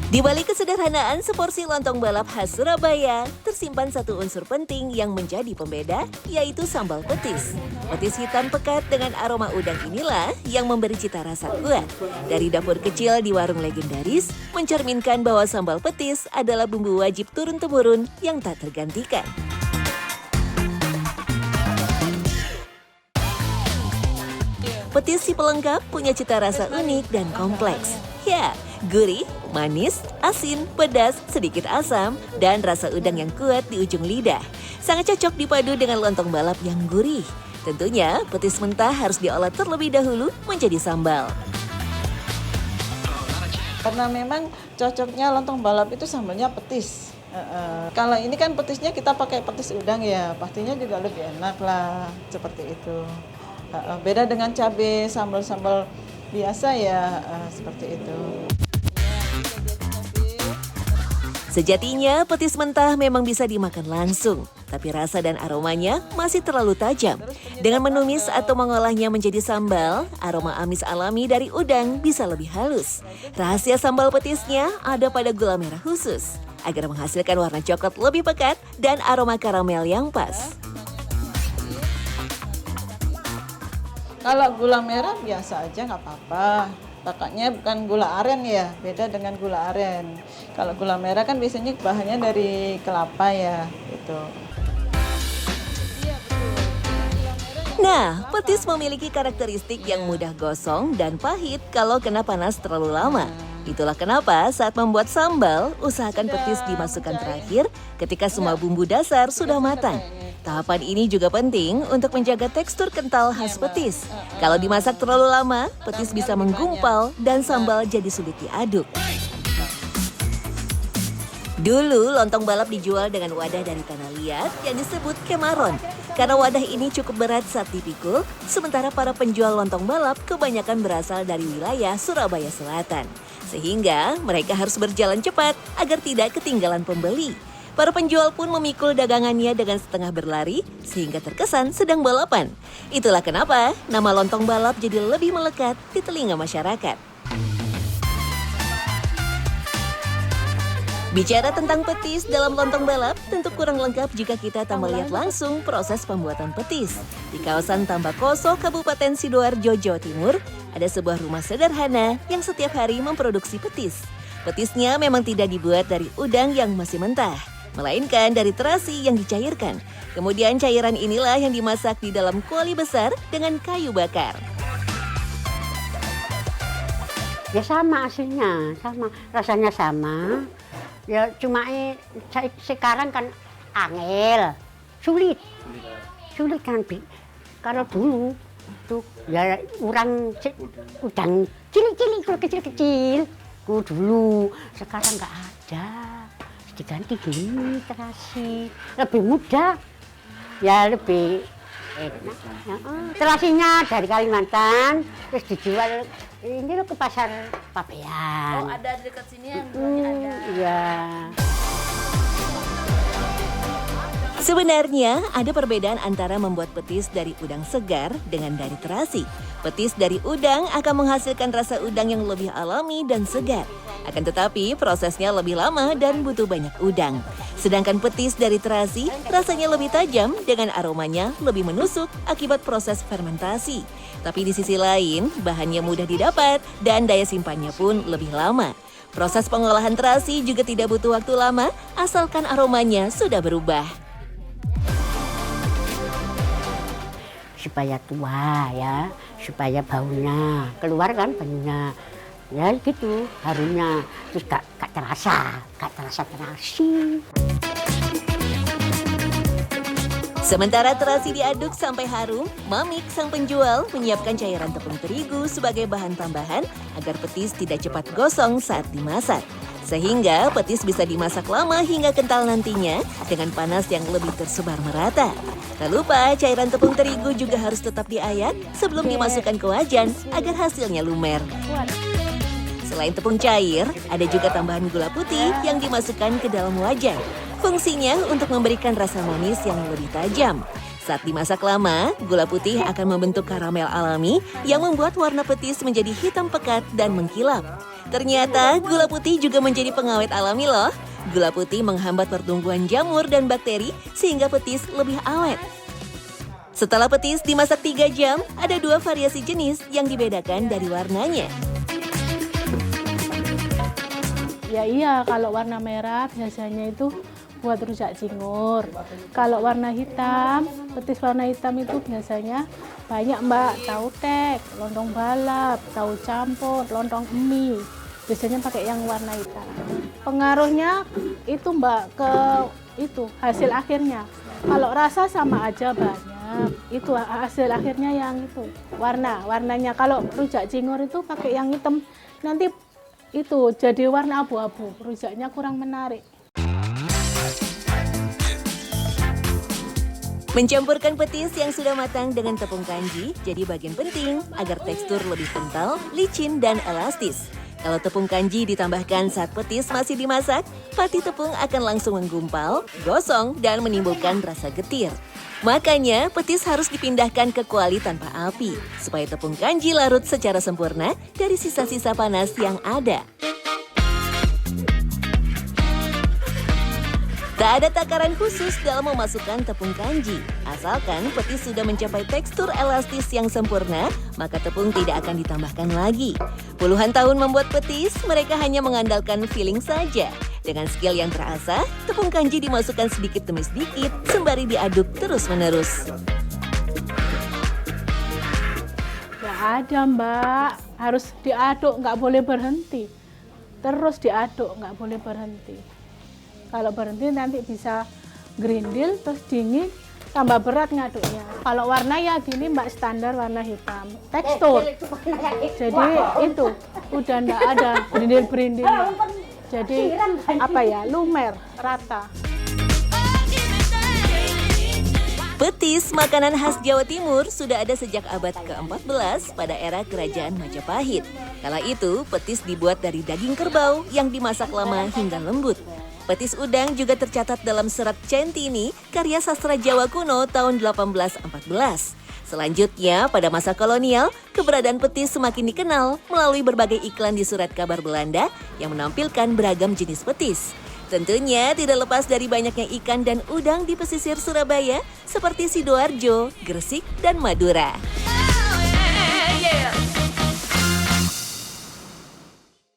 Di balik kesederhanaan seporsi lontong balap khas Surabaya, tersimpan satu unsur penting yang menjadi pembeda, yaitu sambal petis. Petis hitam pekat dengan aroma udang inilah yang memberi cita rasa kuat. Dari dapur kecil di warung legendaris, mencerminkan bahwa sambal petis adalah bumbu wajib turun-temurun yang tak tergantikan. Petis si pelengkap punya cita rasa unik dan kompleks. Ya, gurih, manis, asin, pedas, sedikit asam, dan rasa udang yang kuat di ujung lidah. Sangat cocok dipadu dengan lontong balap yang gurih. Tentunya, petis mentah harus diolah terlebih dahulu menjadi sambal. Karena memang cocoknya lontong balap itu sambalnya petis. Kalau ini kan petisnya kita pakai petis udang ya, pastinya juga lebih enak lah, seperti itu. Beda dengan cabai sambal-sambal biasa ya, seperti itu. Sejatinya, petis mentah memang bisa dimakan langsung, tapi rasa dan aromanya masih terlalu tajam. Dengan menumis atau mengolahnya menjadi sambal, aroma amis alami dari udang bisa lebih halus. Rahasia sambal petisnya ada pada gula merah khusus, agar menghasilkan warna coklat lebih pekat dan aroma karamel yang pas. Kalau gula merah biasa aja nggak apa-apa. Pakainya bukan gula aren ya, beda dengan gula aren. Kalau gula merah kan biasanya bahannya dari kelapa ya, gitu. Nah, petis memiliki karakteristik yang mudah gosong dan pahit kalau kena panas terlalu lama. Itulah kenapa saat membuat sambal, usahakan petis dimasukkan terakhir ketika semua bumbu dasar sudah matang. Tahapan ini juga penting untuk menjaga tekstur kental khas petis. Kalau dimasak terlalu lama, petis bisa menggumpal dan sambal jadi sulit diaduk. Dulu, lontong balap dijual dengan wadah dari tanah liat yang disebut kemaron. Karena wadah ini cukup berat saat dipikul, sementara para penjual lontong balap kebanyakan berasal dari wilayah Surabaya Selatan. Sehingga mereka harus berjalan cepat agar tidak ketinggalan pembeli. Para penjual pun memikul dagangannya dengan setengah berlari sehingga terkesan sedang balapan. Itulah kenapa nama lontong balap jadi lebih melekat di telinga masyarakat. Bicara tentang petis dalam lontong balap, tentu kurang lengkap jika kita tak melihat langsung proses pembuatan petis. Di kawasan Tambakoso, Kabupaten Sidoarjo, Jawa Timur, ada sebuah rumah sederhana yang setiap hari memproduksi petis. Petisnya memang tidak dibuat dari udang yang masih mentah, melainkan dari terasi yang dicairkan. Kemudian cairan inilah yang dimasak di dalam kuali besar dengan kayu bakar. Ya sama aslinya, sama rasanya sama. Ya cuma sekarang kan angel, sulit kan. Kalau dulu tuh ya udang cilik-cilik, kecil-kecil. Dulu sekarang nggak ada. Diganti gini terasi, lebih mudah, ya lebih enak. Terasinya dari Kalimantan, terus dijual ini loh ke pasar Pabean. Oh, ada di dekat sini ya? Iya. Sebenarnya ada perbedaan antara membuat petis dari udang segar dengan dari terasi. Petis dari udang akan menghasilkan rasa udang yang lebih alami dan segar. Akan tetapi prosesnya lebih lama dan butuh banyak udang. Sedangkan petis dari terasi rasanya lebih tajam dengan aromanya lebih menusuk akibat proses fermentasi. Tapi di sisi lain, bahannya mudah didapat dan daya simpannya pun lebih lama. Proses pengolahan terasi juga tidak butuh waktu lama, asalkan aromanya sudah berubah. Supaya tua ya, supaya baunya keluar kan baunya. Ya gitu, harunya terus gak terasa terasi. Sementara terasi diaduk sampai harum, Mamik sang penjual menyiapkan cairan tepung terigu sebagai bahan tambahan agar petis tidak cepat gosong saat dimasak. Sehingga petis bisa dimasak lama hingga kental nantinya dengan panas yang lebih tersebar merata. Tak lupa cairan tepung terigu juga harus tetap diayak sebelum dimasukkan ke wajan agar hasilnya lumer. Selain tepung cair, ada juga tambahan gula putih yang dimasukkan ke dalam wajan. Fungsinya untuk memberikan rasa manis yang lebih tajam. Saat dimasak lama, gula putih akan membentuk karamel alami yang membuat warna petis menjadi hitam pekat dan mengkilap. Ternyata gula putih juga menjadi pengawet alami loh. Gula putih menghambat pertumbuhan jamur dan bakteri sehingga petis lebih awet. Setelah petis dimasak 3 jam, ada 2 variasi jenis yang dibedakan dari warnanya. Ya iya, kalau warna merah biasanya itu buat rujak cingur. Kalau warna hitam, petis warna hitam itu biasanya banyak Mbak, tahu tek, lontong balap, tahu campur, lontong mie. Biasanya pakai yang warna hitam. Pengaruhnya itu Mbak ke itu hasil akhirnya. Kalau rasa sama aja banyak. Itu hasil akhirnya yang itu warnanya. Kalau rujak cingur itu pakai yang hitam, nanti itu jadi warna abu-abu. Rujaknya kurang menarik. Mencampurkan petis yang sudah matang dengan tepung kanji jadi bagian penting agar tekstur lebih kental, licin, dan elastis. Kalau tepung kanji ditambahkan saat petis masih dimasak, pati tepung akan langsung menggumpal, gosong, dan menimbulkan rasa getir. Makanya petis harus dipindahkan ke kuali tanpa api, supaya tepung kanji larut secara sempurna dari sisa-sisa panas yang ada. Tak ada takaran khusus dalam memasukkan tepung kanji. Asalkan petis sudah mencapai tekstur elastis yang sempurna, maka tepung tidak akan ditambahkan lagi. Puluhan tahun membuat petis, mereka hanya mengandalkan feeling saja. Dengan skill yang terasa, tepung kanji dimasukkan sedikit demi sedikit, sembari diaduk terus-menerus. Nggak ada Mbak, harus diaduk, nggak boleh berhenti. Terus diaduk, nggak boleh berhenti. Kalau berhenti nanti bisa grindil, terus dingin, tambah berat ngaduknya. Kalau warna ya gini Mbak, standar warna hitam. Tekstur, jadi itu udah nggak ada berindil-berindil. Jadi apa ya, lumer, rata. Petis, makanan khas Jawa Timur, sudah ada sejak abad ke-14 pada era Kerajaan Majapahit. Kala itu, petis dibuat dari daging kerbau yang dimasak lama hingga lembut. Petis udang juga tercatat dalam serat Centini, karya sastra Jawa kuno tahun 1814. Selanjutnya, pada masa kolonial, keberadaan petis semakin dikenal melalui berbagai iklan di surat kabar Belanda yang menampilkan beragam jenis petis. Tentunya tidak lepas dari banyaknya ikan dan udang di pesisir Surabaya seperti Sidoarjo, Gresik, dan Madura.